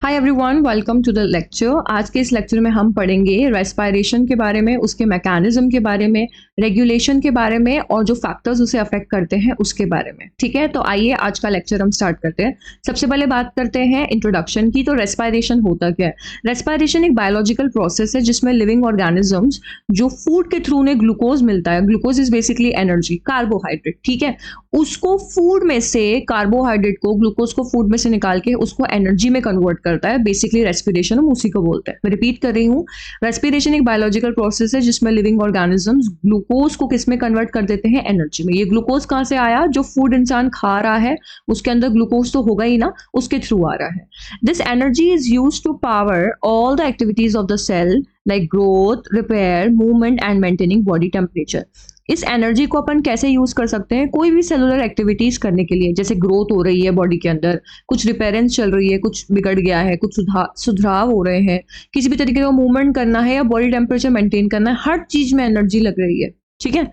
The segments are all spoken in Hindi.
Hi everyone, welcome to the lecture. आज के इस लेक्चर में हम पढ़ेंगे रेस्पिरेशन के बारे में, उसके मैकेनिज्म के बारे में, रेगुलेशन के बारे में और जो फैक्टर्स उसे अफेक्ट करते हैं उसके बारे में। ठीक है, तो आइए आज का लेक्चर हम स्टार्ट करते हैं। सबसे पहले बात करते हैं इंट्रोडक्शन की। तो रेस्पिरेशन होता क्या है? रेस्पिरेशन एक बायोलॉजिकल प्रोसेस है जिसमें लिविंग ऑर्गेनिजम्स जो फूड के थ्रू उन्हें ग्लूकोज मिलता है, glucose is basically energy, carbohydrate, ठीक है, उसको फूड में से कार्बोहाइड्रेट को, ग्लूकोज को फूड में से निकाल के उसको एनर्जी में कन्वर्ट करता है। बेसिकली रेस्पिरेशन हम उसी को बोलते हैं। मैं रिपीट कर रही हूँ, रेस्पिरेशन एक बायोलॉजिकल प्रोसेस है जिसमें लिविंग ऑर्गेनिजम्स ग्लूकोज को किस में कन्वर्ट कर देते हैं? एनर्जी में। ये ग्लूकोज कहाँ से आया? जो फूड इंसान खा रहा है उसके अंदर ग्लूकोज तो होगा ही ना, उसके थ्रू आ रहा है। This energy is used to power all the activities of the cell like growth, repair, movement and maintaining body temperature. इस एनर्जी को अपन कैसे यूज कर सकते हैं? कोई भी सेलुलर एक्टिविटीज करने के लिए, जैसे ग्रोथ हो रही है बॉडी के अंदर, कुछ रिपेयरेंस चल रही है, कुछ बिगड़ गया है, कुछ सुधार हो रहे हैं, किसी भी तरीके का मूवमेंट करना है या बॉडी टेम्परेचर मेंटेन करना है, हर चीज में एनर्जी लग रही है। ठीक है,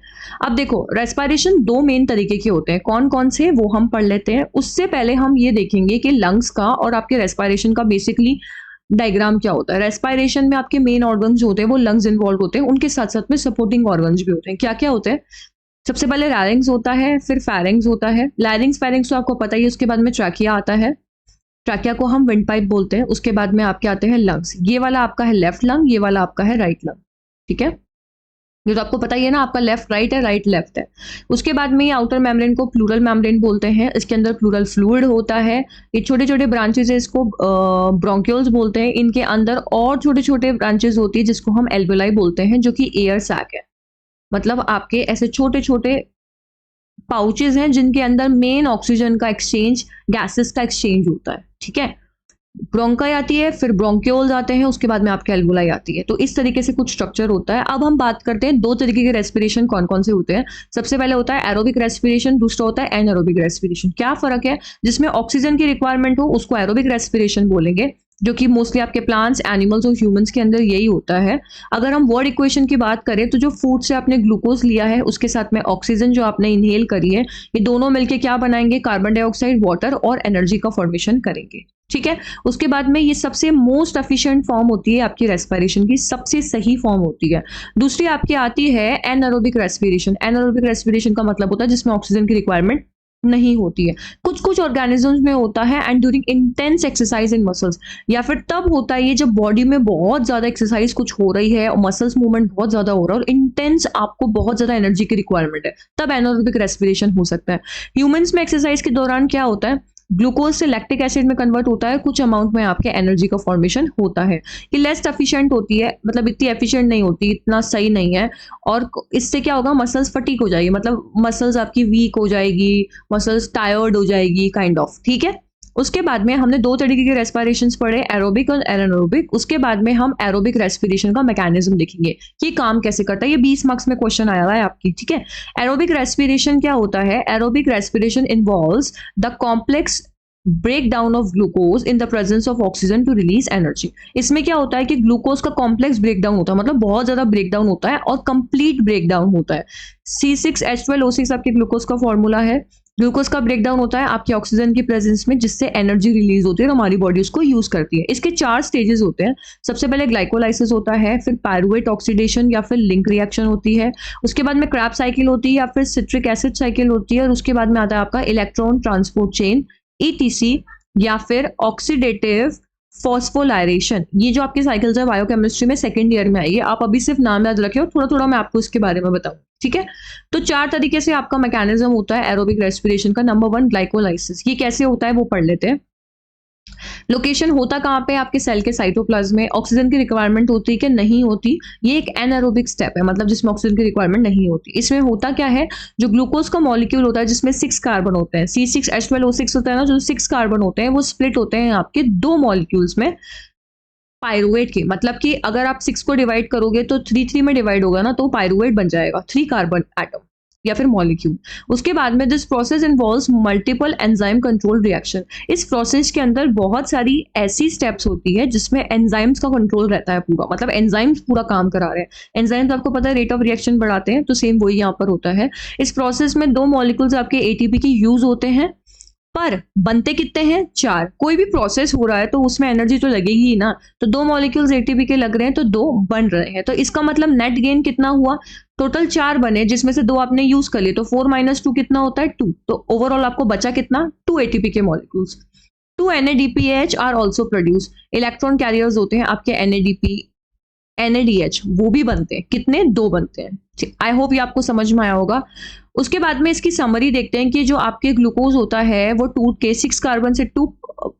अब देखो रेस्पिरेशन दो मेन तरीके के होते हैं। कौन कौन से, वो हम पढ़ लेते हैं। उससे पहले हम ये देखेंगे कि लंग्स का और आपके रेस्पिरेशन का बेसिकली डायग्राम क्या होता है। रेस्पिरेशन में आपके मेन ऑर्गन्स जो होते हैं वो लंग्स इन्वॉल्व होते हैं, उनके साथ साथ में सपोर्टिंग ऑर्गन्स भी होते हैं। क्या क्या होते हैं? सबसे पहले लैरिंग्स होता है, फिर फेरिंग्स होता है। लैरिंग्स फेरिंग्स तो आपको पता ही है। उसके बाद में ट्रैकिया आता है, ट्रैकिया को हम विंड पाइप बोलते हैं। उसके बाद में आपके आते हैं लंग्स। ये वाला आपका है लेफ्ट लंग, ये वाला आपका है राइट लंग। ठीक है, ये तो आपको पता ही है ना, आपका लेफ्ट राइट है, राइट लेफ्ट है। उसके बाद में ये आउटर मेम्ब्रेन को प्लूरल मेम्ब्रेन बोलते हैं। इसके अंदर प्लूरल फ्लूइड होता है। ये छोटे छोटे ब्रांचेस है, इसको ब्रोंक्यूल्स बोलते हैं। इनके अंदर और छोटे छोटे ब्रांचेस होती है जिसको हम एल्वेलाई बोलते हैं, जो कि एयर सैक है। मतलब आपके ऐसे छोटे छोटे पाउचेस हैं जिनके अंदर मेन ऑक्सीजन का एक्सचेंज, गैसेस का एक्सचेंज होता है। ठीक है, ब्रोंकाई आती है, फिर ब्रोंक्यूल्स आते हैं, उसके बाद में आपके एल्वुलाई आती है। तो इस तरीके से कुछ स्ट्रक्चर होता है। अब हम बात करते हैं दो तरीके के रेस्पिरेशन कौन कौन से होते हैं। सबसे पहले होता है एरोबिक रेस्पिरेशन, दूसरा होता है एनारोबिक रेस्पिरेशन। क्या फर्क है? जिसमें ऑक्सीजन की रिक्वायरमेंट हो उसको एरोबिक रेस्पिरेशन बोलेंगे, जो कि मोस्टली आपके प्लांट्स, एनिमल्स और ह्यूमंस के अंदर यही होता है। अगर हम वर्ड इक्वेशन की बात करें तो जो फूड से आपने ग्लूकोज लिया है उसके साथ में ऑक्सीजन जो आपने इनहेल करी है, ये दोनों मिलके क्या बनाएंगे? कार्बन डाइऑक्साइड, वाटर और एनर्जी का फॉर्मेशन करेंगे। ठीक है, उसके बाद में ये सबसे मोस्ट एफिशिएंट फॉर्म होती है आपकी रेस्पिरेशन की, सबसे सही फॉर्म होती है। दूसरी आपकी आती है एनारोबिक रेस्पिरेशन। एनारोबिक रेस्पिरेशन का मतलब होता है जिसमें ऑक्सीजन की रिक्वायरमेंट नहीं होती है। कुछ कुछ ऑर्गेनिजम्स में होता है and during intense exercise in muscles, या फिर तब होता है ये जब बॉडी में बहुत ज्यादा एक्सरसाइज कुछ हो रही है और मसल्स मूवमेंट बहुत ज्यादा हो रहा है और इंटेंस आपको बहुत ज्यादा एनर्जी की रिक्वायरमेंट है, तब एनारोबिक रेस्पिरेशन हो सकता है। ह्यूमंस में एक्सरसाइज के दौरान क्या होता है? ग्लूकोज से लैक्टिक एसिड में कन्वर्ट होता है, कुछ अमाउंट में आपके एनर्जी का फॉर्मेशन होता है। ये लेस एफिशिएंट होती है, मतलब इतनी एफिशिएंट नहीं होती, इतना सही नहीं है। और इससे क्या होगा? मसल्स फटीक हो जाएगी, मतलब मसल्स आपकी वीक हो जाएगी, मसल्स टायर्ड हो जाएगी काइंड ऑफ। ठीक है, उसके बाद में हमने दो तरीके के रेस्पिरेशंस पढ़े, एरोबिक और एनारोबिक। उसके बाद में हम एरोबिक रेस्पिरेशन का मैकेनिज्म देखेंगे कि काम कैसे करता है। ये 20 मार्क्स में क्वेश्चन आया हुआ है आपकी। ठीक है, एरोबिक रेस्पिरेशन क्या होता है? Aerobic respiration involves the complex breakdown of glucose in the presence of oxygen to release energy. इसमें क्या होता है कि ग्लूकोज का कॉम्प्लेक्स ब्रेकडाउन होता है, मतलब बहुत ज्यादा ब्रेकडाउन होता है और कंप्लीट ब्रेकडाउन होता है। C6H12O6 आपके ग्लूकोज का फॉर्मूला है। ग्लूकोज का ब्रेकडाउन होता है आपके ऑक्सीजन की प्रेजेंस में, जिससे एनर्जी रिलीज होती है और हमारी बॉडी उसको यूज करती है। इसके 4 स्टेजेस होते हैं। सबसे पहले ग्लाइकोलाइसिस होता है, फिर पायरुवेट ऑक्सीडेशन या फिर लिंक रिएक्शन होती है, उसके बाद में क्रैब साइकिल होती है या फिर सिट्रिक एसिड साइकिल होती है, और उसके बाद में आता है आपका इलेक्ट्रॉन ट्रांसपोर्ट चेन ETC या फिर ऑक्सीडेटिव फॉस्फोलाइरेशन। ये जो आपकी साइकिल्स है बायोकेमिस्ट्री में सेकंड ईयर में आई है, आप अभी सिर्फ नाम याद रखें और थोड़ा थोड़ा मैं आपको इसके बारे में बताऊं। ठीक है, तो 4 तरीके से आपका मैकेनिज्म होता है एरोबिक रेस्पिरेशन का। Number 1 glycolysis. ये कैसे होता है वो पढ़ लेते हैं। लोकेशन होता कहाँ पे? आपके सेल के साइटोप्लाज्म में। ऑक्सीजन की रिक्वायरमेंट होती है कि नहीं होती? ये एक एनारोबिक स्टेप है, मतलब जिसमें ऑक्सीजन की रिक्वायरमेंट नहीं होती। इसमें होता क्या है? जो ग्लूकोज का मॉलिक्यूल होता है जिसमें 6 कार्बन होते हैं, C6H12O6 होता है ना, जो 6 कार्बन होते हैं वो स्प्लिट होते हैं आपके 2 मॉलिक्यूल्स में, पायरुवेट के। मतलब कि अगर आप 6 को डिवाइड करोगे तो 3 में डिवाइड होगा ना, तो पायरुवेट बन जाएगा, 3 कार्बन एटम या फिर मॉलिक्यूल। उसके बाद में this process involves multiple enzyme control reaction. इस प्रोसेस के अंदर बहुत सारी ऐसी स्टेप्स होती है जिसमें एंजाइम्स का कंट्रोल रहता है पूरा, मतलब एंजाइम्स पूरा काम करा रहे हैं। एंजाइम्स आपको पता है रेट ऑफ रिएक्शन बढ़ाते हैं, तो सेम वही यहाँ पर होता है। इस प्रोसेस में 2 मॉलिक्यूल्स आपके ATP के यूज होते हैं पर बनते कितने हैं? 4। कोई भी प्रोसेस हो रहा है तो उसमें एनर्जी तो लगेगी ही ना, तो 2 मॉलिक्यूल्स एटीपी के लग रहे हैं तो 2 बन रहे हैं, तो इसका मतलब नेट गेन कितना हुआ? टोटल 4 बने जिसमें से 2 आपने यूज कर लिए, तो 4 - 2 कितना होता है? 2। तो ओवरऑल आपको बचा कितना? 2 एटीपी के molecules. 2 NADPH are also produce. Electron carriers होते हैं आपके NADP, NADH, वो भी बनते हैं। कितने? 2 बनते हैं। आई होप ये आपको समझ में आया होगा। उसके बाद में इसकी समरी देखते हैं कि जो आपके ग्लूकोज होता है वो टूट के 6 कार्बन से 2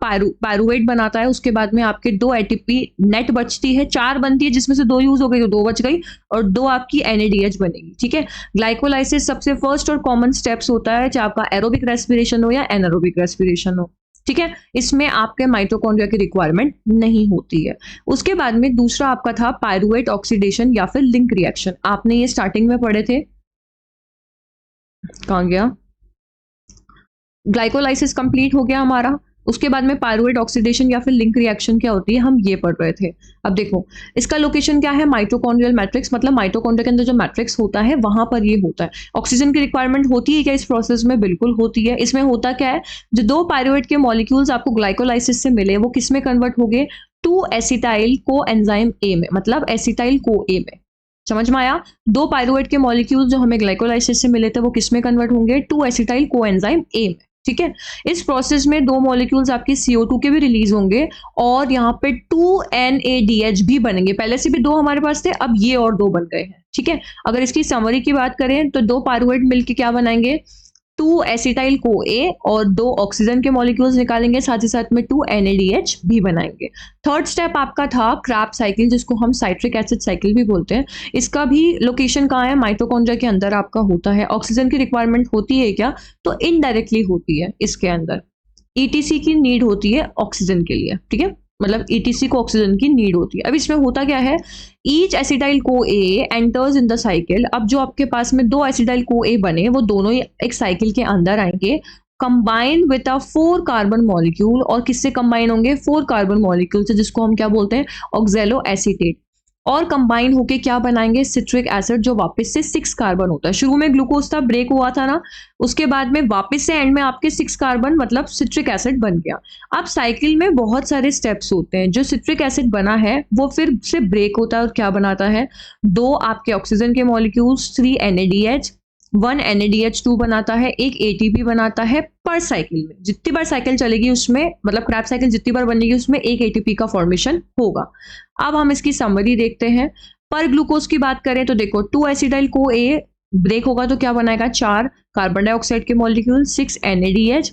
पायरुवेट बनाता है। उसके बाद में आपके 2 एटीपी नेट बचती है, 4 बनती है जिसमें से 2 यूज हो गई तो 2 बच गई, और 2 आपकी NADH बनेगी। ठीक है, ग्लाइकोलाइसिस सबसे फर्स्ट और कॉमन स्टेप्स होता है, चाहे आपका एरोबिक रेस्पिरेशन हो या एनारोबिक रेस्पिरेशन हो। ठीक है, इसमें आपके माइटोकॉन्ड्रिया की रिक्वायरमेंट नहीं होती है। उसके बाद में दूसरा आपका था पायरुवेट ऑक्सीडेशन या फिर लिंक रिएक्शन। आपने ये स्टार्टिंग में पढ़े थे, कहाँ गया? ग्लाइकोलाइसिस कंप्लीट हो गया हमारा। उसके बाद में पायरुवेट ऑक्सीडेशन या फिर लिंक रिएक्शन क्या होती है, हम ये पढ़ रहे थे। अब देखो इसका लोकेशन क्या है? माइटोकॉन्ड्रियल मैट्रिक्स, मतलब माइटोकॉन्ड्रिया के अंदर जो मैट्रिक्स होता है वहां पर ये होता है। ऑक्सीजन की रिक्वायरमेंट होती है क्या इस प्रोसेस में? बिल्कुल होती है। इसमें होता क्या है, जो 2 पायरुवेट के मॉलिक्यूल्स आपको ग्लाइकोलाइसिस से मिले वो किस में कन्वर्ट हो गए? 2 एसिटाइल को एंजाइम ए में, मतलब एसिटाइल को ए में। समझ में आया? 2 पायरुवेट के मॉलिक्यूल जो हमें ग्लाइकोलाइसिस से मिले थे वो किस में कन्वर्ट होंगे? 2 एसिटाइल कोएंजाइम ए में। ठीक है, इस प्रोसेस में 2 मॉलिक्यूल्स आपके CO2 के भी रिलीज होंगे और यहाँ पे 2 NADH भी बनेंगे। पहले से भी 2 हमारे पास थे, अब ये और 2 बन गए हैं। ठीक है, अगर इसकी समरी की बात करें तो 2 पायरुवेट मिलके क्या बनाएंगे? 2 एसिटाइल को ए और 2 ऑक्सीजन के मॉलिक्यूल्स निकालेंगे, साथ ही साथ में 2 NADH भी बनाएंगे। थर्ड स्टेप आपका था क्रैब्स साइकिल, जिसको हम साइट्रिक एसिड साइकिल भी बोलते हैं। इसका भी लोकेशन कहाँ है? माइटोकॉन्ड्रिया के अंदर आपका होता है। ऑक्सीजन की रिक्वायरमेंट होती है क्या? तो इनडायरेक्टली होती है। इसके अंदर ETC की नीड होती है ऑक्सीजन के लिए। ठीक है, मतलब ETC को ऑक्सीजन की नीड होती है। अब इसमें होता क्या है, each acetyl co A enters in the cycle. अब जो आपके पास में 2 एसिटाइल को ए बने वो दोनों ही एक साइकिल के अंदर आएंगे, combine with a 4 carbon molecule. और किससे कंबाइन होंगे? 4 कार्बन मॉलिक्यूल से, जिसको हम क्या बोलते हैं? Oxalo acetate. और कंबाइन होके क्या बनाएंगे? सिट्रिक एसिड, जो वापस से 6 कार्बन होता है। शुरू में ग्लूकोज था, ब्रेक हुआ था ना, उसके बाद में वापस से एंड में आपके 6 कार्बन मतलब सिट्रिक एसिड बन गया। अब साइकिल में बहुत सारे स्टेप्स होते हैं। जो सिट्रिक एसिड बना है वो फिर से ब्रेक होता है और क्या बनाता है? 2 आपके ऑक्सीजन के मॉलिक्यूल्स, 3 NADH, 1 NADH2 बनाता है, एक ATP बनाता है पर साइकिल में। जितनी बार साइकिल चलेगी उसमें, मतलब क्रैब साइकिल जितनी बार बनेगी उसमें एक ATP का फॉर्मेशन होगा। अब हम इसकी समरी देखते हैं। पर ग्लूकोज की बात करें तो देखो 2 एसिटाइल को ए ब्रेक होगा तो क्या बनाएगा? 4 कार्बन डाइऑक्साइड के मॉलिक्यूल, 6 NADH,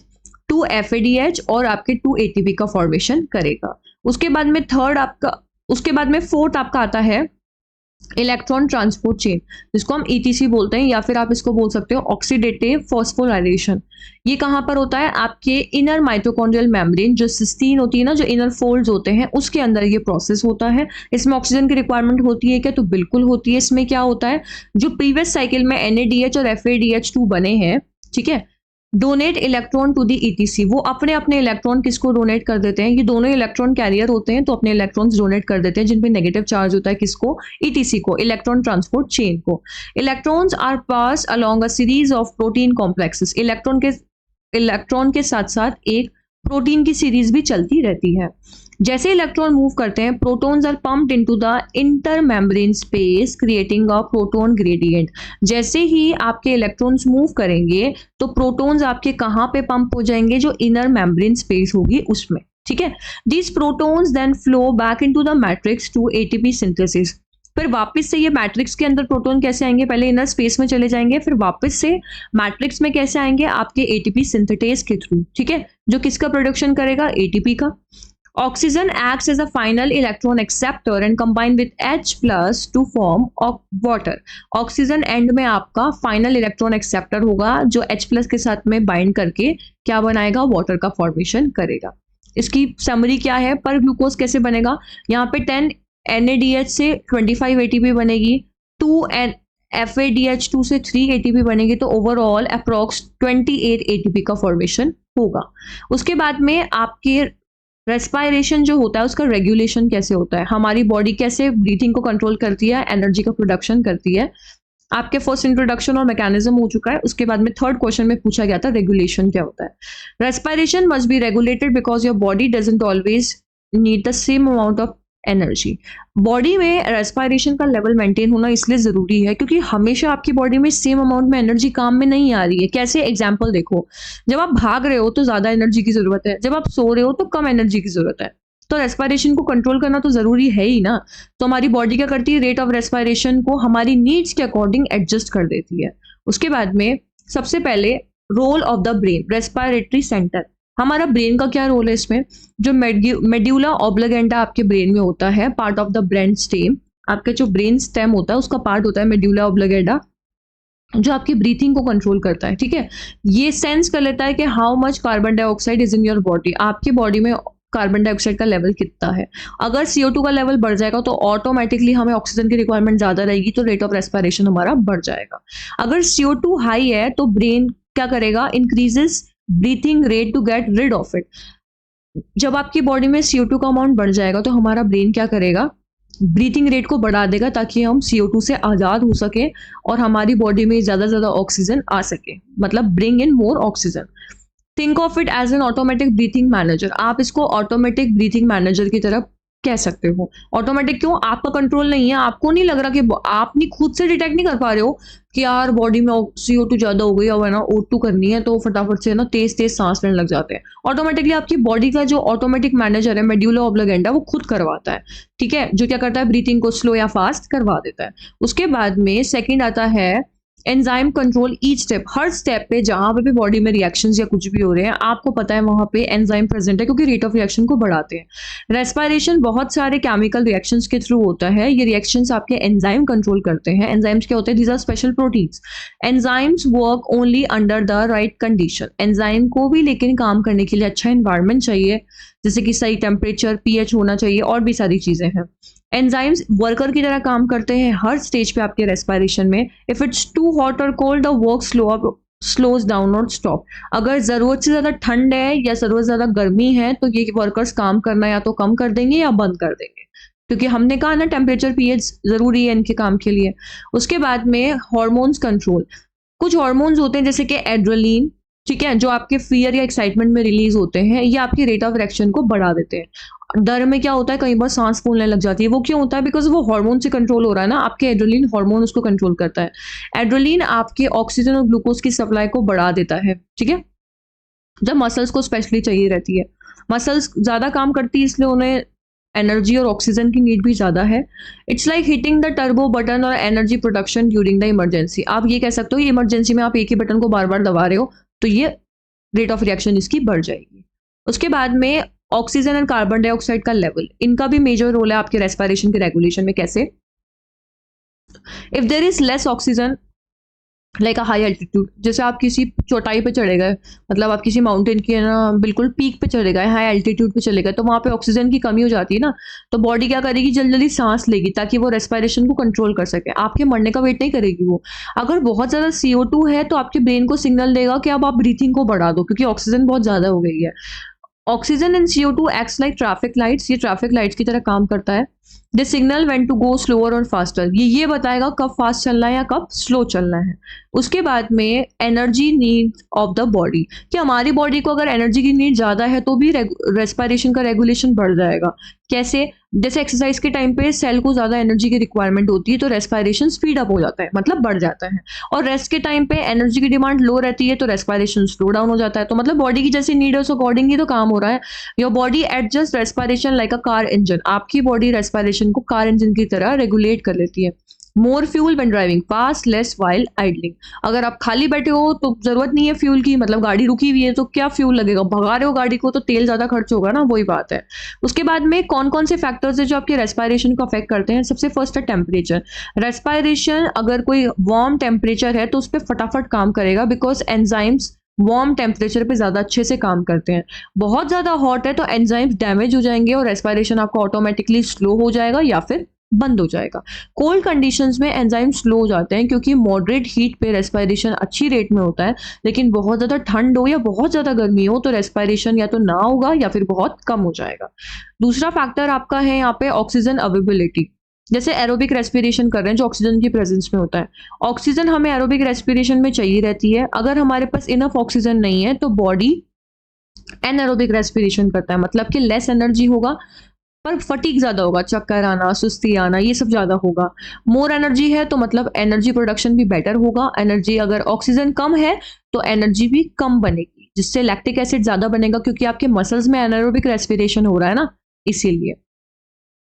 2 FADH और आपके 2 ATP का फॉर्मेशन करेगा। उसके बाद में फोर्थ आपका आता है इलेक्ट्रॉन ट्रांसपोर्ट चेन, जिसको हम ETC बोलते हैं, या फिर आप इसको बोल सकते हो ऑक्सीडेटिव फॉस्फोराइलेशन। ये कहाँ पर होता है? आपके इनर माइटोकॉन्ड्रियल मेम्ब्रेन, जो सिस्टीन होती है ना, जो इनर फोल्ड्स होते हैं, उसके अंदर ये प्रोसेस होता है। इसमें ऑक्सीजन की रिक्वायरमेंट होती है क्या? तो बिल्कुल होती है। इसमें क्या होता है, जो प्रीवियस साइकिल में NADH और FADH2 बने हैं, ठीक है, donate electron to the ETC। वो अपने अपने इलेक्ट्रॉन किसको डोनेट कर देते हैं? ये दोनों इलेक्ट्रॉन कैरियर होते हैं तो अपने इलेक्ट्रॉन्स डोनेट कर देते हैं, जिन पे नेगेटिव चार्ज होता है। किसको? ETC को, इलेक्ट्रॉन ट्रांसपोर्ट चेन को। Electrons are pass along a series of protein complexes. Electron के साथ साथ एक प्रोटीन की सीरीज भी चलती रहती है। जैसे इलेक्ट्रॉन मूव करते हैं, protons are pumped into the inter membrane space creating a proton gradient. जैसे ही आपके इलेक्ट्रॉन्स मूव करेंगे तो प्रोटॉन्स आपके कहाँ पे पंप हो जाएंगे? जो इनर मेम्ब्रेन स्पेस होगी उसमें। ठीक है, this protons then flow back into the matrix to ATP synthesis. फिर वापस से ये मैट्रिक्स के अंदर प्रोटॉन कैसे आएंगे? पहले इनर स्पेस में चले जाएंगे, फिर वापस से मैट्रिक्स में कैसे आएंगे? आपके ATP सिंथेटेज के थ्रू। ठीक है, जो किसका प्रोडक्शन करेगा? ATP का। Oxygen acts as a final electron acceptor and combine with H plus to form water. Oxygen end में आपका final electron acceptor होगा, जो H plus के साथ में bind करके क्या बनाएगा? वाटर का फॉर्मेशन करेगा। इसकी समरी क्या है? पर ग्लूकोज कैसे बनेगा? यहाँ पे 10 NADH से 25 ATP बनेगी, 2 FADH2 से 3 ATP बनेगी, तो ओवरऑल अप्रॉक्स 28 ATP का फॉर्मेशन होगा। उसके बाद में आपके रेस्पायरेशन जो होता है उसका रेगुलेशन कैसे होता है? हमारी बॉडी कैसे ब्रीथिंग को कंट्रोल करती है, एनर्जी का प्रोडक्शन करती है? आपके फर्स्ट इंट्रोडक्शन और मैकेनिज्म हो चुका है। उसके बाद में थर्ड क्वेश्चन में पूछा गया था रेगुलेशन क्या होता है। Respiration must be regulated because your body doesn't always need the same amount of energy. Body में रेस्पिरेशन का लेवल मेंटेन होना इसलिए जरूरी है क्योंकि हमेशा आपकी बॉडी में सेम अमाउंट में एनर्जी काम में नहीं आ रही है। कैसे? एग्जांपल देखो, जब आप भाग रहे हो तो ज्यादा एनर्जी की जरूरत है, जब आप सो रहे हो तो कम एनर्जी की जरूरत है। तो रेस्पिरेशन को कंट्रोल करना तो जरूरी है ही ना। तो हमारी बॉडी क्या करती है, रेट ऑफ रेस्पिरेशन को हमारी नीड्स के अकॉर्डिंग एडजस्ट कर देती है। उसके बाद में सबसे पहले role of the brain, respiratory centre. हमारा ब्रेन का क्या रोल है इसमें? जो मेड्यूला ऑब्लिगेंटा आपके ब्रेन में होता है, part of the brain stem. आपके जो ब्रेन स्टेम होता है उसका पार्ट होता है मेड्यूला ऑब्लिगेंटा, जो आपकी ब्रीथिंग को कंट्रोल करता है। ठीक है, ये सेंस कर लेता है कि how much carbon dioxide is in your body, आपकी बॉडी में कार्बन डाइऑक्साइड का लेवल कितना है। अगर CO2 का लेवल बढ़ जाएगा तो ऑटोमेटिकली हमें ऑक्सीजन की रिक्वायरमेंट ज्यादा रहेगी, तो रेट ऑफ रेस्पिरेशन हमारा बढ़ जाएगा। अगर CO2 हाई है तो ब्रेन क्या करेगा, increases breathing rate to get rid of it. जब आपकी बॉडी में CO2 का अमाउंट बढ़ जाएगा तो हमारा ब्रेन क्या करेगा, ब्रीथिंग रेट को बढ़ा देगा ताकि हम CO2 से आजाद हो सके और हमारी बॉडी में ज्यादा से ज्यादा ऑक्सीजन आ सके, मतलब bring in more oxygen. Think of it as an automatic breathing manager. आप इसको ऑटोमेटिक ब्रीथिंग मैनेजर की तरफ कह सकते हो। ऑटोमेटिक क्यों? आपका कंट्रोल नहीं है, आपको नहीं लग रहा कि आप नहीं खुद से डिटेक्ट नहीं कर पा रहे हो कि यार बॉडी में CO2 ज्यादा हो गई, अब है ना O2 करनी है, तो फटाफट से ना तेज तेज सांस लेने लग जाते हैं। ऑटोमेटिकली आपकी बॉडी का जो ऑटोमेटिक मैनेजर है मेड्यूला ऑब्लिगेंटा, वो खुद करवाता है। ठीक है, जो क्या करता है, ब्रीथिंग को स्लो या फास्ट करवा देता है। उसके बाद में सेकंड आता है एंजाइम कंट्रोल ईच स्टेप। हर स्टेप पे जहां पे भी बॉडी में रिएक्शंस या कुछ भी हो रहे हैं, आपको पता है वहां पे एंजाइम प्रेजेंट है क्योंकि रेट ऑफ रिएक्शन को बढ़ाते हैं। रेस्पिरेशन बहुत सारे केमिकल रिएक्शंस के थ्रू होता है। ये रिएक्शंस आपके एंजाइम कंट्रोल करते हैं। एंजाइम्स क्या होते हैं? These are special proteins. Enzymes work only under the right condition. Enzyme को भी लेकिन काम करने के लिए अच्छा एनवायरमेंट चाहिए, जैसे कि सही टेम्परेचर, pH होना चाहिए और भी सारी चीजें हैं। एंजाइम्स वर्कर की तरह काम करते हैं हर स्टेज पे आपके रेस्पिरेशन में। इफ इट्स टू हॉट और cold, the work slows down और स्टॉप। अगर जरूरत से ज्यादा ठंड है या जरूरत से ज्यादा गर्मी है तो ये वर्कर्स काम करना या तो कम कर देंगे या बंद कर देंगे, क्योंकि हमने कहा ना टेम्परेचर, pH जरूरी है इनके काम के लिए। उसके बाद में हार्मोन्स कंट्रोल। कुछ हार्मोन्स होते हैं जैसे कि एड्रेनलिन, ठीक है, जो आपके फियर या एक्साइटमेंट में रिलीज होते हैं, ये आपकी रेट ऑफ रिएक्शन को बढ़ा देते हैं। डर में क्या होता है, कई बार सांस फूलने लग जाती है। वो क्यों होता है? बिकॉज वो हार्मोन से कंट्रोल हो रहा है ना, आपके एड्रेनलिन हार्मोन उसको कंट्रोल करता है। एड्रेनलिन आपके ऑक्सीजन और ग्लूकोज की सप्लाई को बढ़ा देता है। ठीक है, जब मसल्स को स्पेशली चाहिए रहती है, मसल्स ज्यादा काम करती है इसलिए उन्हें एनर्जी और ऑक्सीजन की नीड भी ज्यादा है। It's like hitting the turbo button और energy production during the emergency. आप ये कह सकते हो इमरजेंसी में आप एक ही बटन को बार बार दबा रहे हो तो ये रेट ऑफ रिएक्शन इसकी बढ़ जाएगी। उसके बाद में ऑक्सीजन एंड कार्बन डाइऑक्साइड का लेवल, इनका भी मेजर रोल है आपके रेस्पिरेशन के रेगुलेशन में। कैसे? If there is less oxygen like a high altitude, जैसे आप किसी चोटाई पे चढ़े गए, मतलब आप किसी माउंटेन की ना बिल्कुल पीक पे चले गए, हाई एल्टीट्यूड पे चले गए, तो वहां पे ऑक्सीजन की कमी हो जाती है ना, तो बॉडी क्या करेगी, जल्दी जल्दी सांस लेगी ताकि वो रेस्पिरेशन को कंट्रोल कर सके। आपके मरने का वेट नहीं करेगी वो। अगर बहुत ज्यादा CO2 है तो आपके ब्रेन को सिग्नल देगा कि अब आप ब्रीथिंग को बढ़ा दो क्योंकि ऑक्सीजन बहुत ज्यादा हो गई है। Oxygen and CO2 acts like traffic lights. ये ट्रैफिक लाइट्स की तरह काम करता है। The signal when to go slower और फास्टर, ये बताएगा कब फास्ट चलना है या कब स्लो चलना है। उसके बाद में energy need of the body, कि हमारी बॉडी को अगर एनर्जी की नीड ज्यादा है तो भी रेस्पिरेशन का रेगुलेशन बढ़ जाएगा। कैसे? जैसे एक्सरसाइज के टाइम पे सेल को ज्यादा एनर्जी की रिक्वायरमेंट होती है तो रेस्पिरेशन स्पीड अप हो जाता है, मतलब बढ़ जाता है। और रेस्ट के टाइम पे एनर्जी की डिमांड लो रहती है तो रेस्पिरेशन स्लो डाउन हो जाता है। तो मतलब बॉडी की जैसी नीड है उस अकॉर्डिंग ही तो काम हो रहा है। Your body adjust respiration like a car engine. आपकी बॉडी रेस्पिरेशन को कार इंजन की तरह रेगुलेट कर लेती है। More fuel when driving fast, less while idling. अगर आप खाली बैठे हो तो जरूरत नहीं है फ्यूल की, मतलब गाड़ी रुकी हुई है तो क्या फ्यूल लगेगा, भगा रहे हो गाड़ी को तो तेल ज्यादा खर्च होगा ना, वही बात है। उसके बाद में कौन कौन से फैक्टर्स है जो आपके रेस्पिरेशन को अफेक्ट करते हैं? सबसे फर्स्ट है टेम्परेचर। रेस्पिरेशन अगर कोई वार्म टेम्परेचर है तो उस पर फटाफट काम करेगा, बिकॉज एंजाइम्स वार्म टेम्परेचर पे ज्यादा अच्छे से काम करते हैं। बहुत ज्यादा हॉट है तो एंजाइम्स डैमेज हो जाएंगे और रेस्पिरेशन आपका ऑटोमेटिकली स्लो हो जाएगा या फिर बंद हो जाएगा। कोल्ड कंडीशंस में एंजाइम स्लो हो जाते हैं क्योंकि मॉडरेट हीट पे रेस्पिरेशन अच्छी रेट में होता है, लेकिन बहुत ज़्यादा ठंड हो या बहुत ज़्यादा गर्मी हो तो रेस्पिरेशन या तो ना होगा या फिर बहुत कम हो जाएगा। दूसरा फैक्टर आपका है यहाँ पे ऑक्सीजन अवेलेबिलिटी। जैसे एरोबिक रेस्पिरेशन कर रहे हैं जो ऑक्सीजन की प्रेजेंस में होता है। ऑक्सीजन हमें एरोबिक रेस्पिरेशन में चाहिए रहती है। अगर हमारे पास इनफ ऑक्सीजन नहीं है तो बॉडी एनएरोबिक रेस्पिरेशन करता है, मतलब कि लेस एनर्जी होगा पर फटीग ज्यादा होगा, चक्कर आना, सुस्ती आना, ये सब ज्यादा होगा। मोर एनर्जी है तो मतलब एनर्जी प्रोडक्शन भी बेटर होगा। एनर्जी अगर ऑक्सीजन कम है तो एनर्जी भी कम बनेगी, जिससे लैक्टिक एसिड ज्यादा बनेगा, क्योंकि आपके मसल्स में एनारोबिक रेस्पिरेशन हो रहा है ना, इसीलिए।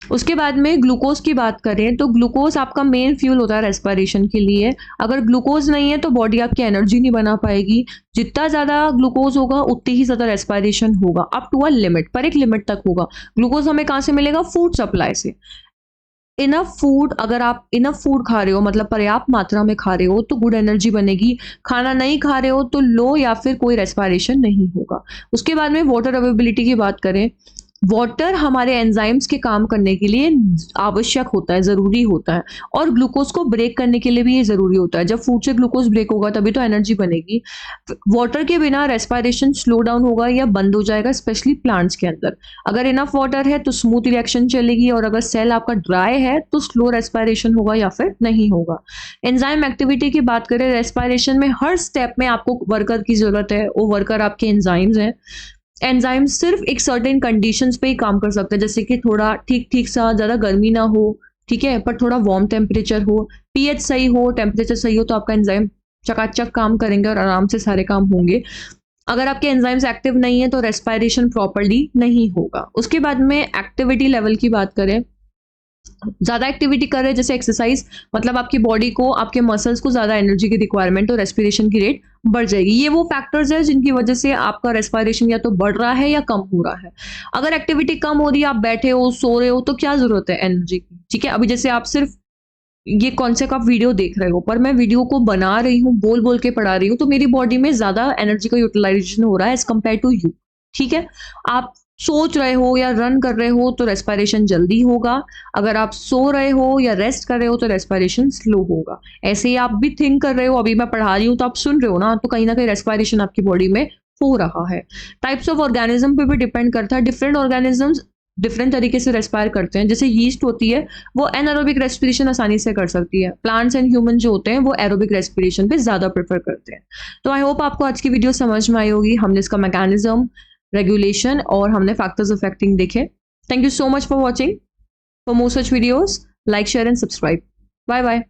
उसके बाद में ग्लूकोज की बात करें तो ग्लूकोज आपका मेन फ्यूल होता है रेस्पिरेशन के लिए। अगर ग्लूकोज नहीं है तो बॉडी आपकी एनर्जी नहीं बना पाएगी। जितना ज्यादा ग्लूकोज होगा उतनी ही ज्यादा रेस्पिरेशन होगा, अप टू अ लिमिट, पर एक लिमिट तक होगा। ग्लूकोज हमें कहाँ से मिलेगा? फूड सप्लाई से। इनफ फूड, अगर आप इनफ फूड खा रहे हो मतलब पर्याप्त मात्रा में खा रहे हो तो गुड एनर्जी बनेगी। खाना नहीं खा रहे हो तो लो या फिर कोई रेस्पिरेशन नहीं होगा। उसके बाद में वाटर अवेलेबिलिटी की बात करें, वाटर हमारे एंजाइम्स के काम करने के लिए आवश्यक होता है, ज़रूरी होता है, और ग्लूकोज को ब्रेक करने के लिए भी ये ज़रूरी होता है। जब फूड से ग्लूकोज ब्रेक होगा तभी तो एनर्जी बनेगी। वाटर के बिना रेस्पिरेशन स्लो डाउन होगा या बंद हो जाएगा, स्पेशली प्लांट्स के अंदर। अगर इनफ वाटर है तो स्मूथ रिएक्शन चलेगी, और अगर सेल आपका ड्राई है तो स्लो रेस्पिरेशन होगा या फिर नहीं होगा। एंजाइम एक्टिविटी की बात करें, रेस्पिरेशन में हर स्टेप में आपको वर्कर की ज़रूरत है। वो वर्कर आपके एंजाइम्स हैं। एंजाइम सिर्फ एक सर्टेन कंडीशंस पे ही काम कर सकते हैं, जैसे कि थोड़ा ठीक ठीक सा, ज़्यादा गर्मी ना हो, ठीक है, पर थोड़ा वार्म टेम्परेचर हो, पीएच सही हो, टेम्परेचर सही हो, तो आपका एंजाइम चकाचक काम करेंगे और आराम से सारे काम होंगे। अगर आपके एंजाइम्स एक्टिव नहीं है तो रेस्पिरेशन प्रॉपर्ली नहीं होगा। उसके बाद में एक्टिविटी लेवल की बात करें, ज़्यादा एक्टिविटी कर रहे हैं जैसे एक्सरसाइज, मतलब आपकी बॉडी को, आपके मसल्स को ज़्यादा एनर्जी की रिक्वायरमेंट और रेस्पिरेशन की रेट बढ़ जाएगी। ये वो फैक्टर्स है जिनकी वजह से आपका रेस्पिरेशन या तो बढ़ रहा है या कम हो रहा है। अगर एक्टिविटी कम हो रही है, आप बैठे हो, सो रहे हो, तो क्या ज़रूरत है एनर्जी की? ठीक है, अभी जैसे आप सिर्फ ये कॉन्सेप्ट आप वीडियो देख रहे हो, पर मैं वीडियो को बना रही हूँ, बोल बोल के पढ़ा रही हूँ, तो मेरी बॉडी में ज़्यादा एनर्जी का यूटिलाइजेशन हो रहा है एज कम्पेयर टू यू। ठीक है, आप सोच रहे हो या रन कर रहे हो तो रेस्पिरेशन जल्दी होगा। अगर आप सो रहे हो या रेस्ट कर रहे हो तो रेस्पिरेशन स्लो होगा। ऐसे ही आप भी थिंक कर रहे हो, अभी मैं पढ़ा रही हूँ तो आप सुन रहे हो ना कहीं रेस्पिरेशन आपकी बॉडी में हो रहा है। टाइप्स ऑफ ऑर्गेनिज्म पे भी डिपेंड करता है। डिफरेंट ऑर्गेनिजम्स डिफरेंट तरीके से रेस्पायर करते हैं। जैसे यीस्ट होती है, वो एनारोबिक रेस्पिरेशन आसानी से कर सकती है। प्लांट्स एंड ह्यूमन जो होते हैं वो एरोबिक रेस्पिरेशन पे ज़्यादा प्रेफर करते हैं। तो आई होप आपको आज की वीडियो समझ में आई होगी। हमने इसका मैकेनिज्म, रेगुलेशन और हमने फैक्टर्स अफेक्टिंग देखे। Thank you so much for watching. For more such videos, like, share and subscribe. Bye bye.